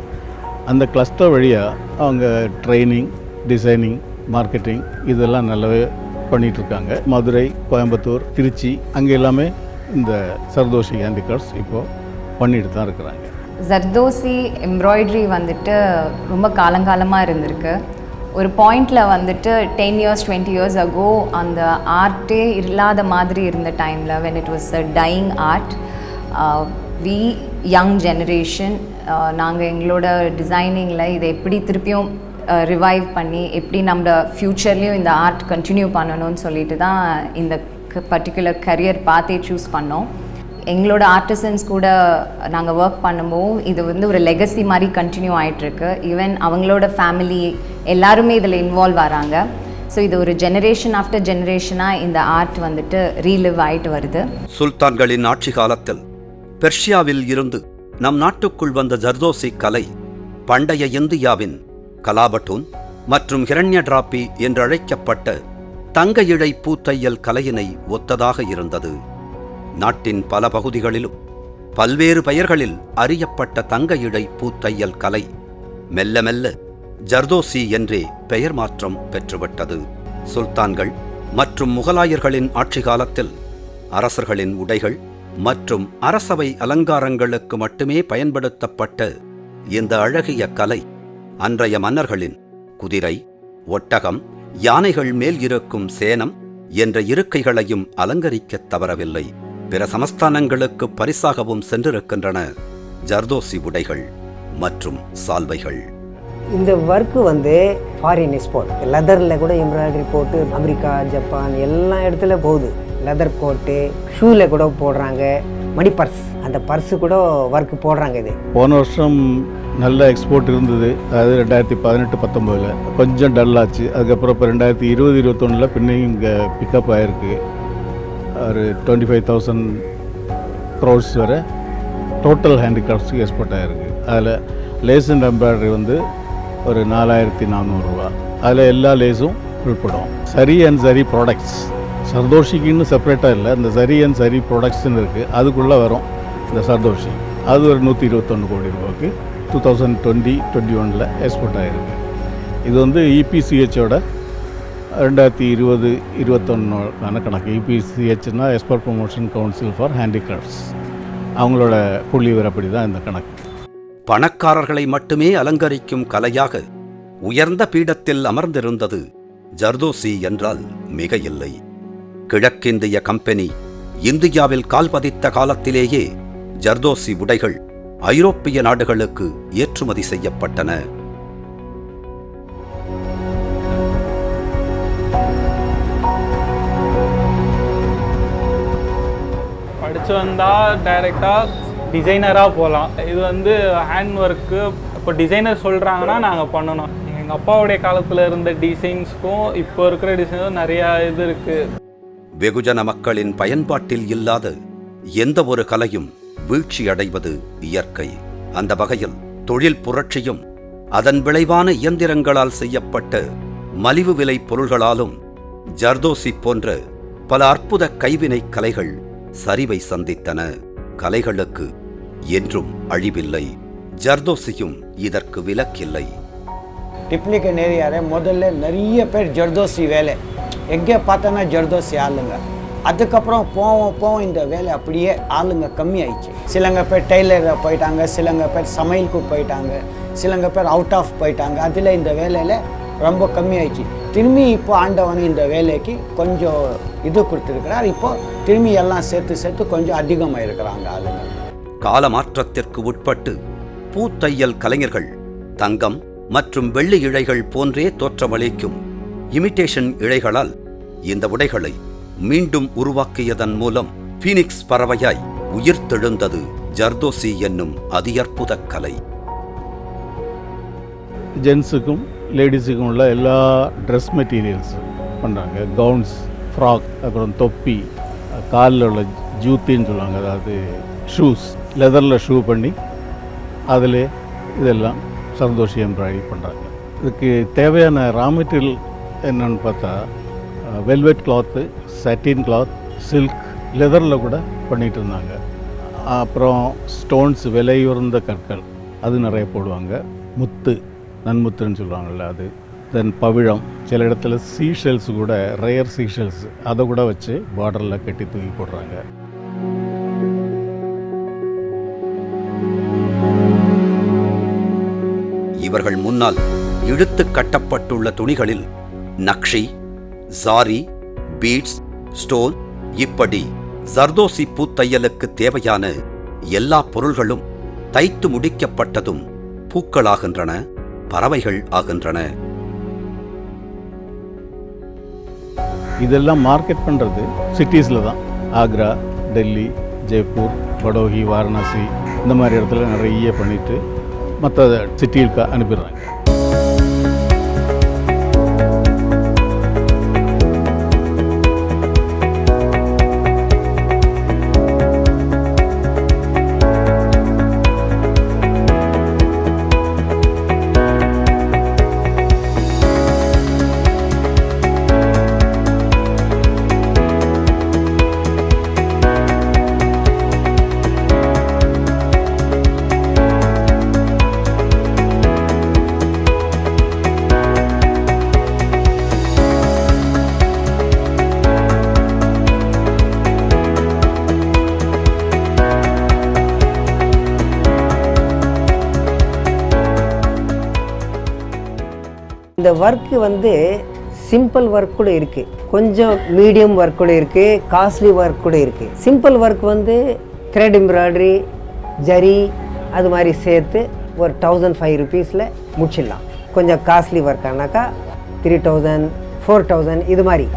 அந்த கிளஸ்டர் வழியாக அவங்க ட்ரைனிங், டிசைனிங், மார்க்கெட்டிங் இதெல்லாம் நல்லாவே பண்ணிகிட்ருக்காங்க. மதுரை, கோயம்புத்தூர், திருச்சி அங்கே எல்லாமே இந்த சர்தோஷி ஹேண்டிகிராஃப்ட்ஸ் இப்போது பண்ணிட்டு தான் இருக்கிறாங்க. ஜர்தோசி எம்ப்ராய்ட்ரி வந்துட்டு ரொம்ப காலங்காலமாக இருந்திருக்கு. ஒரு பாயிண்டில் வந்துட்டு 10 years 20 years ago அந்த ஆர்ட்டே இல்லாத மாதிரி இருந்த டைமில் when it was a dying art, we young generation நாங்கள் எங்களோட டிசைனிங்கில் இதை எப்படி திருப்பியும் ரிவைவ் பண்ணி எப்படி நம்ம ஃப்யூச்சர்லேயும் இந்த ஆர்ட் கண்டினியூ பண்ணணும்னு சொல்லிட்டு தான் இந்த பர்டிகுலர் கரியர் பார்த்தே சூஸ் பண்ணோம். எங்களோட ஆர்டிசன்ஸ் கூட நாங்கள் ஒர்க் பண்ணும்போது இது வந்து ஒரு லெகசி மாதிரி கண்டினியூ ஆகிட்டுருக்கு. ஈவன் அவங்களோட ஃபேமிலி எல்லாருமே இதில் இன்வால்வ் ஆகிறாங்க. ஸோ இது ஒரு ஜெனரேஷன் ஆஃப்டர் ஜெனரேஷனாக இந்த ஆர்ட் வந்துட்டு ரீலிவ் ஆகிட்டு வருது. சுல்தான்களின் ஆட்சி காலத்தில் பெர்ஷியாவில் இருந்து நம் நாட்டுக்குள் வந்த ஜர்தோசி கலை பண்டைய இந்தியாவின் கலாபட்டூன் மற்றும் ஹிரண்யடிராபி என்றழைக்கப்பட்ட தங்க இழை பூத்தையல் கலையினை ஒத்ததாக இருந்தது. நாட்டின் பல பகுதிகளிலும் பல்வேறு பெயர்களில் அறியப்பட்ட தங்க இழை பூத்தையல் கலை மெல்ல மெல்ல ஜர்தோசி என்றே பெயர் மாற்றம் பெற்றுவிட்டது. சுல்தான்கள் மற்றும் முகலாயர்களின் ஆட்சி காலத்தில் அரசர்களின் உடைகள் மற்றும் அரசவை அலங்காரங்களுக்கு மட்டுமே பயன்படுத்தப்பட்ட இந்த அழகிய கலை அன்றைய மன்னர்களின் குதிரை, ஒட்டகம், யானைகள் மேல் இருக்கும் சேனம் என்ற இருக்கைகளையும் அலங்கரிக்கத் தவறவில்லை. பிற சமஸ்தானங்களுக்கு பரிசாகவும் சென்றிருக்கின்றன ஜர்தோசி உடைகள் மற்றும் சால்வைகள். இந்த ஒர்க்கு வந்து ஃபாரின் எக்ஸ்போர்ட். லெதரில் கூட எம்ப்ராய்டரி போட்டு அமெரிக்கா, ஜப்பான் எல்லா இடத்துல போகுது. லெதர் கோட்டு, ஷூவில் கூட போடுறாங்க. மணி பர்ஸ், அந்த பர்ஸு கூட ஒர்க்கு போடுறாங்க. இது போன வருஷம் நல்ல எக்ஸ்போர்ட் இருந்தது. அதாவது 2018-19 கொஞ்சம் டல்லாச்சு. அதுக்கப்புறம் இப்போ 2020-21 பின்னையும் இங்கே பிக்கப் ஆகிருக்கு. ஒரு 25,000 crores வரை டோட்டல் ஹேண்டிகிராஃப்ட்ஸுக்கு எக்ஸ்போர்ட் ஆகிருக்கு. அதில் லேஸ் அண்ட் எம்ப்ராய்டரி வந்து ஒரு 4,400 ரூபா. அதில் எல்லா லேஸும் உள்படும். சரி அண்ட் சரி ப்ராடக்ட்ஸ், சர்தோஷிக்குன்னு செப்பரேட்டாக இல்லை, இந்த சரி அண்ட் சரி ப்ராடக்ட்ஸ்ன்னு இருக்குது. அதுக்குள்ளே வரும் இந்த சர்தோஷி. அது ஒரு 121 கோடி ரூபாய்க்கு 2020-21 எக்ஸ்போர்ட் ஆகிருக்கு. இது வந்து இபிசிஹெச்சோட 2020-21 கணக்கு. இபிசிஹெச்னா export promotion council for handicrafts. அவங்களோட புள்ளி விவரப்படி தான் இந்த கணக்கு. பணக்காரர்களை மட்டுமே அலங்கரிக்கும் கலையாக உயர்ந்த பீடத்தில் அமர்ந்திருந்தது ஜர்தோசி என்றால் மிக இல்லை. கிழக்கிந்திய கம்பெனி இந்தியாவில் கால் பதித்த காலத்திலேயே ஜர்தோசி உடைகள் ஐரோப்பிய நாடுகளுக்கு ஏற்றுமதி செய்யப்பட்டன. படித்து வந்தால் டைரெக்டாக டிசைனராக போகலாம். இது வந்து ஹேண்ட் ஒர்க்கு. இப்போ டிசைனர் சொல்கிறாங்கன்னா நாங்கள் பண்ணணும். எங்கள் அப்பாவுடைய காலத்தில் இருந்த டிசைன்ஸ்க்கும் இப்போ இருக்கிற டிசைன்ஸும் நிறையா இது இருக்குது. வெகுஜன மக்களின் பயன்பாட்டில் இல்லாத எந்த ஒரு கலையும் வீழ்ச்சி அடைவது இயற்கை. அந்த வகையில் தொழில் புரட்சியும் அதன் விளைவான இயந்திரங்களால் செய்யப்பட்ட மலிவு விலை பொருள்களாலும் ஜர்தோசி போன்ற பல அற்புத கைவினை கலைகள் சரிவை சந்தித்தன. கலைகளுக்கு என்றும் அழிவில்லை. ஜர்தோசியும் இதற்கு விலக்கில்லை. டிப்ளிகன் ஏரியாவில் முதல்ல நிறைய பேர் ஜர்தோசி வேலை எங்கே பார்த்தோன்னா ஜர்தோசி ஆளுங்க. அதுக்கப்புறம் போவோம் இந்த வேலை அப்படியே ஆளுங்க கம்மியாயிடுச்சு. சிலங்க பேர் டெய்லரில் போயிட்டாங்க, சிலங்க பேர் சமையலுக்கு போயிட்டாங்க, சிலங்க பேர் அவுட் ஆஃப் போயிட்டாங்க. அதில் இந்த வேலையில் ரொம்ப கம்மியாயிடுச்சு. திரும்பி இப்போ ஆண்டவன் இந்த வேலைக்கு கொஞ்சம் இது கொடுத்துருக்கிறார். இப்போ திரும்பி எல்லாம் சேர்த்து கொஞ்சம் அதிகமாக இருக்கிறாங்க ஆளுங்க. கால மாற்றத்திற்கு உட்பட்டு பூத்தையல் கலைஞர்கள் தங்கம் மற்றும் வெள்ளி இழைகள் போன்றே தோற்றமளிக்கும் இமிட்டேஷன் இழைகளால் இந்த உடைகளை மீண்டும் உருவாக்கியதன் மூலம் ஃபீனிக்ஸ் பறவையாய் உயிர்த்தெழுந்தது ஜர்தோசி என்னும் அதியற்புத கலை. ஜென்ஸுக்கும் லேடிஸுக்கும் உள்ள எல்லா ட்ரெஸ் மெட்டீரியல்ஸ் பண்ணுறாங்க. கவுன்ஸ், ஃப்ராக், அப்புறம் தொப்பி, காலில் உள்ள ஜூத்தின்னு சொல்லுவாங்க, அதாவது ஷூஸ், லெதரில் ஷூ பண்ணி அதில் இதெல்லாம் சர்தோஷி எம்ப்ராய்டரி பண்ணுறாங்க. இதுக்கு தேவையான ரா மெட்டீரியல் என்னென்னு பார்த்தா வெல்வெட் கிளாத்து, சட்டின் கிளாத், சில்க், லெதரில் கூட பண்ணிகிட்டு இருந்தாங்க. அப்புறம் ஸ்டோன்ஸ், விலையுறந்த கற்கள், அது நிறைய போடுவாங்க. முத்து, நன்முத்துன்னு சொல்லுவாங்கள்ல அது. தென் பவிழம், சில இடத்துல சீஷெல்ஸ் கூட, ரேர் சீஷெல்ஸ், அதை கூட வச்சு பார்டரில் கட்டி தூக்கி போடுறாங்க. இவர்கள் முன்னால் இழுத்து கட்டப்பட்டுள்ள துணிகளில் நக்ஷி, ஜாரி, பீட்ஸ், ஸ்டோன் இப்படி ஜர்தோசி பூத்தையலுக்கு தேவையான எல்லா பொருள்களும் தைத்து முடிக்கப்பட்டதும் பூக்களாகின்றன, பறவைகள் ஆகின்றன. இதெல்லாம் மார்க்கெட் பண்ணுறது சிட்டிஸில் தான். ஆக்ரா, டெல்லி, ஜெய்ப்பூர், படோகி, வாரணாசி இந்த மாதிரி இடத்துல நிறைய பண்ணிவிட்டு மற்ற சிட்டிகளுக்கு அனுப்பிடுறாங்க. இந்த ஒர்க்கு வந்து சிம்பிள் ஒர்க் கூட இருக்குது, கொஞ்சம் மீடியம் ஒர்க் கூட இருக்குது, காஸ்ட்லி ஒர்க் கூட இருக்குது. சிம்பிள் ஒர்க் வந்து த்ரெட் எம்ப்ராய்டரி, ஜரி அது மாதிரி சேர்த்து ஒரு 1500 rupeesல முடிச்சிடலாம். கொஞ்சம் காஸ்ட்லி ஒர்க் ஆனாக்கா 3000, 4000 இது மாதிரி.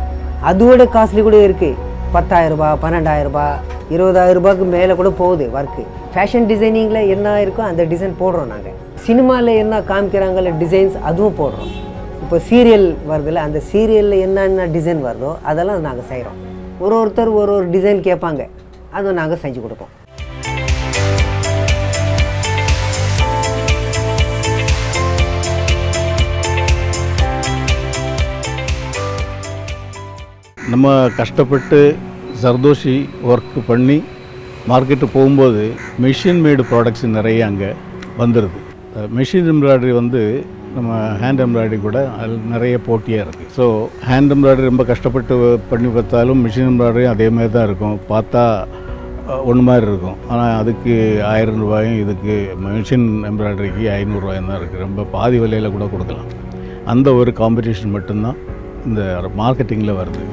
அதோட காஸ்ட்லி கூட இருக்குது, 10,000 ரூபாய், 12,000 ரூபாய், 20,000 ரூபாய்க்கு மேலே கூட போகுது ஒர்க்கு. ஃபேஷன் டிசைனிங்கில் என்ன இருக்கோ அந்த டிசைன் போடுறோம் நாங்கள். சினிமாவில் என்ன காமிக்கிறாங்கள டிசைன்ஸ் அதுவும் போடுறோம். இப்போ சீரியல் வருதுல்ல, அந்த சீரியலில் என்னென்ன டிசைன் வருதோ அதெல்லாம் நாங்கள் செய்கிறோம். ஒருத்தர் ஒரு டிசைன் கேட்பாங்க, அதுவும் நாங்கள் செஞ்சு கொடுப்போம். நம்ம கஷ்டப்பட்டு ஜர்தோஷி ஒர்க் பண்ணி மார்க்கெட்டு போகும்போது மிஷின் மேடு ப்ராடக்ட்ஸ் நிறைய அங்கே வந்துடுது. மிஷின் எம்ப்ராய்டரி வந்து நம்ம ஹேண்ட் எம்ப்ராய்டரி கூட அதில் நிறைய போட்டியாக இருக்குது. ஸோ ஹேண்ட் எம்ப்ராய்டரி ரொம்ப கஷ்டப்பட்டு பண்ணி பார்த்தாலும் மிஷின் எம்ப்ராய்டரியும் அதேமாதிரி தான் இருக்கும். பார்த்தா ஒன்று மாதிரி இருக்கும், ஆனால் அதுக்கு 1000 ரூபாயும் இதுக்கு மிஷின் எம்ப்ராய்டரிக்கு 500 ரூபாயும் தான் இருக்குது. ரொம்ப பாதி விலையில் கூட கொடுக்கலாம். அந்த ஒரு காம்படிஷன் மட்டும்தான் இந்த மார்க்கெட்டிங்கில் வருது.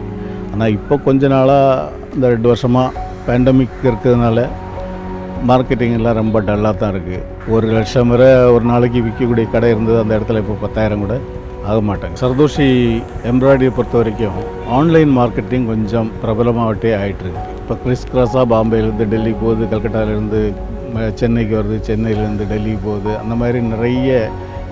ஆனால் இப்போ கொஞ்ச நாளாக இந்த 2 வருஷமாக பேண்டமிக் இருக்கிறதுனால மார்க்கெட்டிங் எல்லாம் ரொம்ப டல்லாக தான் இருக்குது. 1,00,000 வரை ஒரு நாளைக்கு விற்கக்கூடிய கடை இருந்தது, அந்த இடத்துல இப்போ 10,000 கூட ஆக மாட்டாங்க. சர்தோஷி எம்ப்ராய்டரியை பொறுத்த வரைக்கும் ஆன்லைன் மார்க்கெட்டிங் கொஞ்சம் பிரபலமாகட்டே ஆகிட்டுருக்கு. இப்போ கிறிஸ் கிராஸாக பாம்பேலேருந்து டெல்லி போகுது, கல்கட்டாவிலேருந்து சென்னைக்கு வருது, சென்னையிலேருந்து டெல்லி போகுது. அந்த மாதிரி நிறைய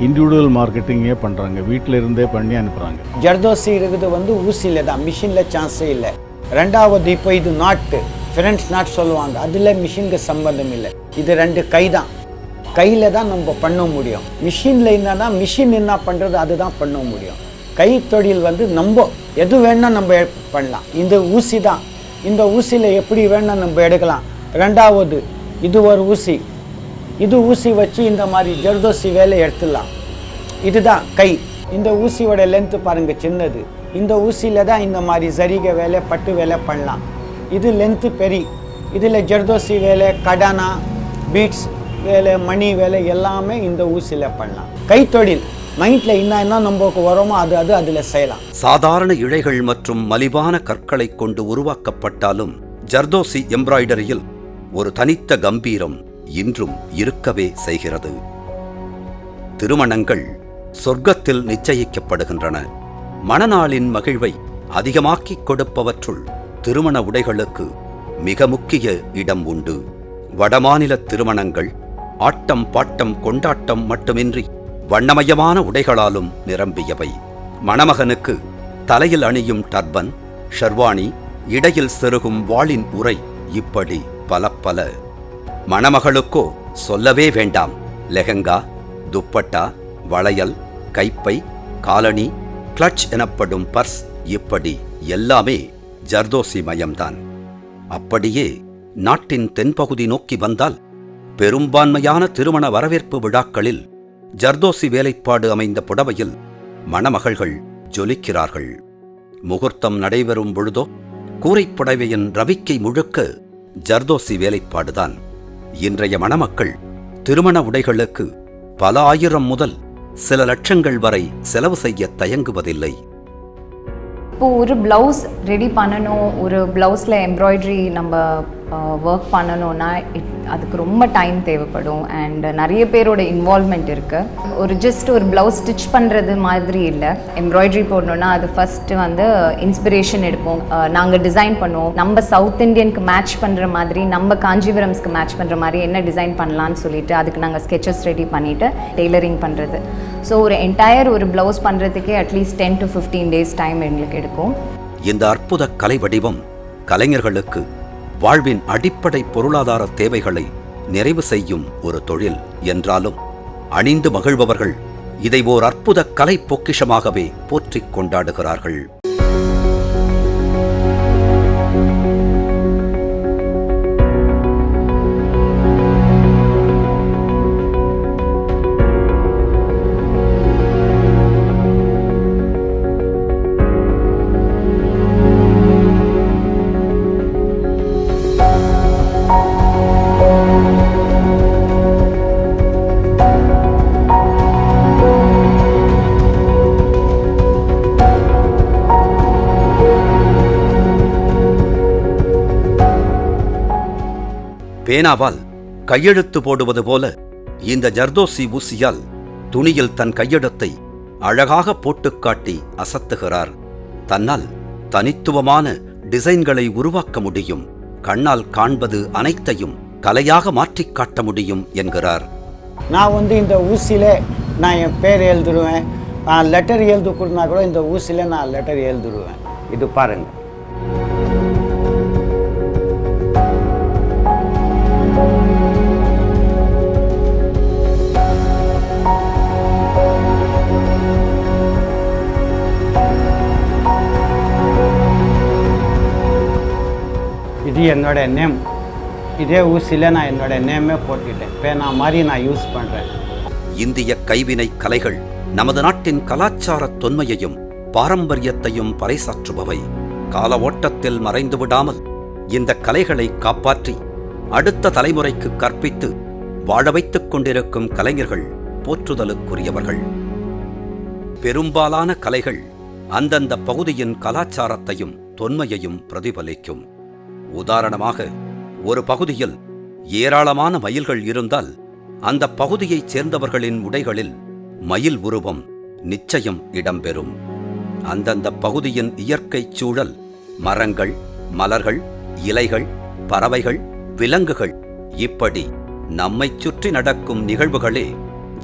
இண்டிவிஜுவல் மார்க்கெட்டிங்கே பண்ணுறாங்க, வீட்டில் இருந்தே பண்ணி அனுப்புகிறாங்க. ஜர்தோசி இருக்குது வந்து ஊசியில் தான், மிஷினில் சான்ஸே இல்லை. ரெண்டாவது இப்போ இது நாட்டு ஃப்ரெண்ட்ஸ் நாட் சொல்லுவாங்க, அதில் மிஷினுக்கு சம்பந்தம் இல்லை. இது 2 கை தான், கையில் தான் நம்ம பண்ண முடியும். மிஷினில் என்னன்னா மிஷின் என்ன பண்ணுறது அதுதான் பண்ண முடியும். கை தொழில் வந்து நம்ம எது வேணால் நம்ம பண்ணலாம். இந்த ஊசி தான், இந்த ஊசியில் எப்படி வேணால் நம்ம எடுக்கலாம். ரெண்டாவது இது ஒரு ஊசி, இது ஊசி வச்சு இந்த மாதிரி ஜர்தோசி வேலை எடுத்துடலாம். இதுதான் கை. இந்த ஊசியோட லென்த்து பாருங்கள் சின்னது. இந்த ஊசியில் தான் இந்த மாதிரி சரிகை வேலை, பட்டு வேலை பண்ணலாம். இது லென்த்து பெரிய. இதில் ஜர்தோசி வேலை, கடானா, பீட்ஸ் வேலை, மணி வேலை எல்லாமே இந்த ஊசியில் பண்ணலாம். கைத்தொழில் மைண்டில் என்ன நம்மளுக்கு வருமோ அது அதில் செய்யலாம். சாதாரண இழைகள் மற்றும் மலிவான கற்களை கொண்டு உருவாக்கப்பட்டாலும் ஜர்தோசி எம்ப்ராய்டரியில் ஒரு தனித்த கம்பீரம் இன்றும் இருக்கவே செய்கிறது. திருமணங்கள் சொர்க்கத்தில் நிச்சயிக்கப்படுகின்றன. மணநாளின் மகிழ்வை அதிகமாக்கிக் கொடுப்பவற்றுள் திருமண உடைகளுக்கு மிக முக்கிய இடம் உண்டு. வடமாநில திருமணங்கள் ஆட்டம் பாட்டம் கொண்டாட்டம் மட்டுமின்றி வண்ணமயமான உடைகளாலும் நிரம்பியவை. மணமகனுக்கு தலையில் அணியும் டர்பன், ஷர்வானி, இடையில் செருகும் வாளின் உரை, இப்படி பல பல. மணமகளுக்கோ சொல்லவே வேண்டாம். லெஹங்கா, துப்பட்டா, வளையல், கைப்பை, காலணி, கிளட்ச் எனப்படும் பர்ஸ், இப்படி எல்லாமே ஜர்தோசி மயம்தான். அப்படியே நாட்டின் தென்பகுதி நோக்கி வந்தால் பெரும்பான்மையான திருமண வரவேற்பு விழாக்களில் ஜர்தோசி வேலைப்பாடு அமைந்த புடவையில் மணமகள்கள் ஜொலிக்கிறார்கள். முகூர்த்தம் நடைபெறும் பொழுதோ கூரைப்புடவையின் ரவிக்கை முழுக்க ஜர்தோசி வேலைப்பாடுதான். இன்றைய மணமக்கள் திருமண உடைகளுக்கு பல ஆயிரம் முதல் சில லட்சங்கள் வரை செலவு செய்ய தயங்குவதில்லை. இப்போது ஒரு ப்ளவுஸ் ரெடி பண்ணணும், ஒரு ப்ளவுஸில் எம்ப்ராய்ட்ரி நம்ம ஒர்க் பண்ணணும்னா அதுக்கு ரொம்ப டைம் தேவைப்படும் அண்ட் நிறைய பேரோட இன்வால்வ்மெண்ட் இருக்குது. ஒரு ப்ளவுஸ் ஸ்டிச் பண்ணுறது மாதிரி இல்லை. எம்ப்ராய்ட்ரி போடணுன்னா அது ஃபஸ்ட்டு வந்து இன்ஸ்பிரேஷன் எடுப்போம், நாங்கள் டிசைன் பண்ணுவோம், நம்ம சவுத் இண்டியனுக்கு மேட்ச் பண்ணுற மாதிரி, நம்ம காஞ்சிபுரம்ஸ்க்கு மேட்ச் பண்ணுற மாதிரி என்ன டிசைன் பண்ணலான்னு சொல்லிட்டு அதுக்கு நாங்கள் ஸ்கெச்சஸ் ரெடி பண்ணிவிட்டு டெய்லரிங் பண்ணுறது. ஸோ ஒரு ப்ளவுஸ் பண்ணுறதுக்கே அட்லீஸ்ட் 10 to 15 days டைம் எங்களுக்கு எடுக்கும். இந்த அற்புத கலை வடிவம் கலைஞர்களுக்கு வாழ்வின் அடிப்படை பொருளாதார தேவைகளை நிறைவு செய்யும் ஒரு தொழில் என்றாலும் அணிந்து மகிழ்பவர்கள் இதை ஓர் அற்புத கலை பொக்கிஷமாகவே போற்றிக் கொண்டாடுகிறார்கள். பேனாவால் கையெழுத்து போடுவது போல இந்த ஜர்தோசி ஊசியால் துணியில் தன் கையெழுத்தை அழகாக போட்டுக்காட்டி அசத்துகிறார். தன்னால் தனித்துவமான டிசைன்களை உருவாக்க முடியும், கண்ணால் காண்பது அனைத்தையும் கலையாக மாற்றிக் காட்ட முடியும் என்கிறார். நான் வந்து இந்த ஊசியில் நான் என் பேர் எழுதுடுவேன், நான் லெட்டர் எழுது கொடுனா கூட இந்த ஊசியில் நான் லெட்டர் எழுதுடுவேன். இது பாருங்கள். இது என்னோட நேம். இதே ஊசியில் நான் என்னோட நேமே போட்டுட்டேன். பேனா மாதிரி நான் யூஸ் பண்ணுறேன். இந்திய கைவினை கலைகள் நமது நாட்டின் கலாச்சார தொன்மையையும் பாரம்பரியத்தையும் பறைசாற்றுபவை. கால ஓட்டத்தில் மறைந்து விடாமல் இந்த கலைகளை காப்பாற்றி அடுத்த தலைமுறைக்கு கற்பித்து வாழ வைத்துக் கொண்டிருக்கும் கலைஞர்கள் போற்றுதலுக்குரியவர்கள். பெரும்பாலான கலைகள் அந்தந்த பகுதியின் கலாச்சாரத்தையும் தொன்மையையும் பிரதிபலிக்கும். உதாரணமாக, ஒரு பகுதியில் ஏராளமான மயில்கள் இருந்தால் அந்த பகுதியைச் சேர்ந்தவர்களின் உடைகளில் மயில் உருவம் நிச்சயம் இடம்பெறும். அந்தந்த பகுதியின் இயற்கைச் சூழல், மரங்கள், மலர்கள், இலைகள், பறவைகள், விலங்குகள், இப்படி நம்மைச் சுற்றி நடக்கும் நிகழ்வுகளே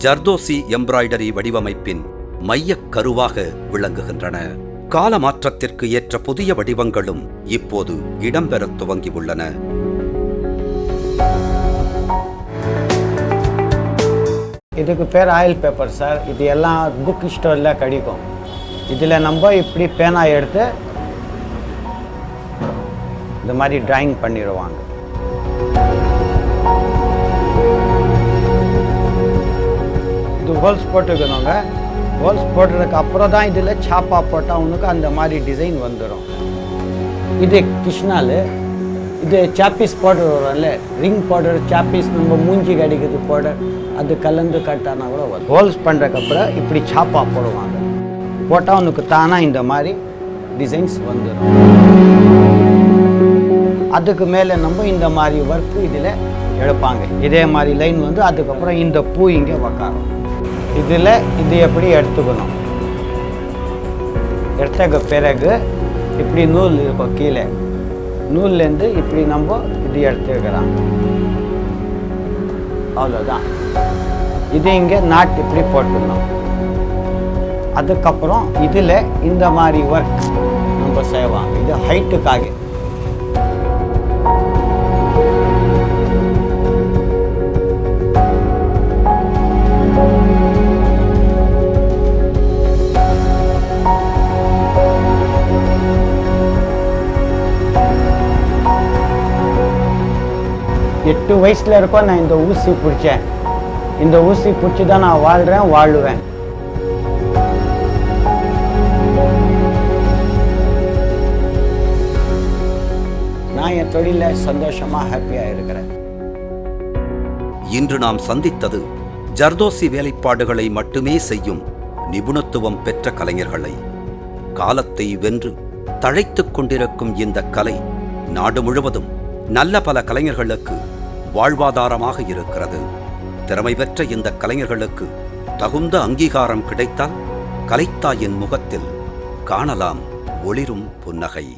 ஜர்தோசி எம்ப்ராய்டரி வடிவமைப்பின் மையக் கருவாக விளங்குகின்றன. கால மாற்றத்திற்கு ஏற்ற புதிய வடிவங்களும் இப்போது இடம்பெறத் துவங்கியுள்ளன. இதுக்கு பேர் ஆயில் பேப்பர் சார். இது எல்லாம் புக் ஸ்டோரில் கிடைக்கும். இதில் நம்ம இப்படி பேனா எடுத்து இந்த மாதிரி டிராயிங் பண்ணிடுவாங்க. இது ஹோல்ஸ் போட்டுக்கணுங்க. ஹோல்ஸ் போட்டதுக்கு அப்புறம் தான் இதில் சாப்பா போட்டால் உனக்கு அந்த மாதிரி டிசைன் வந்துடும். இது கிருஷ்ணால் இது சாப்பீஸ் பவுடர் வரும்ல, ரிங் பவுடர், சாப்பீஸ் நம்ம மூஞ்சி கடிக்கிறது பவுடர், அது கலந்து கட்டானா கூட வரும். ஹோல்ஸ் பண்ணுறதுக்கப்புறம் இப்படி சாப்பா போடுவாங்க. போட்டால் உனக்கு தானாக இந்த மாதிரி டிசைன்ஸ் வந்துடும். அதுக்கு மேலே நம்ம இந்த மாதிரி ஒர்க்கு இதில் எடுப்பாங்க. இதே மாதிரி லைன் வந்து அதுக்கப்புறம் இந்த பூ இங்கே உக்காரும். இதில் இது எப்படி எடுத்துக்கணும், எடுத்த பிறகு இப்படி நூல் இருக்கும் கீழே, நூல்லேருந்து இப்படி நம்ம இது எடுத்துக்கிறாங்க. அவ்வளோதான். இது இங்கே நாட் இப்படி போட்டுக்கணும். அதுக்கப்புறம் இதில் இந்த மாதிரி ஒர்க் நம்ம செய்வாங்க. இது ஹைட்டுக்காக. எட்டு வயசில் இருக்கோம் நான் இந்த ஊசி பிடிச்சேன். இந்த ஊசி பிடிச்சி தான் நான் வாழ்கிறேன், வாழுவேன். நான் என் தொழிலில் சந்தோஷமாக ஹாப்பியாக இருக்கிறேன். இன்று நாம் சந்தித்தது ஜர்தோசி வேலைப்பாடுகளை மட்டுமே செய்யும் நிபுணத்துவம் பெற்ற கலைஞர்களை. காலத்தை வென்று தழைத்துக் கொண்டிருக்கும் இந்த கலை நாடு முழுவதும் நல்ல பல கலைஞர்களுக்கு வாழ்வாதாரமாக இருக்கிறது. திறமை பெற்ற இந்த கலைஞர்களுக்கு தகுந்த அங்கீகாரம் கிடைத்தால் கலைத்தாயின் முகத்தில் காணலாம் ஒளிரும் புன்னகை.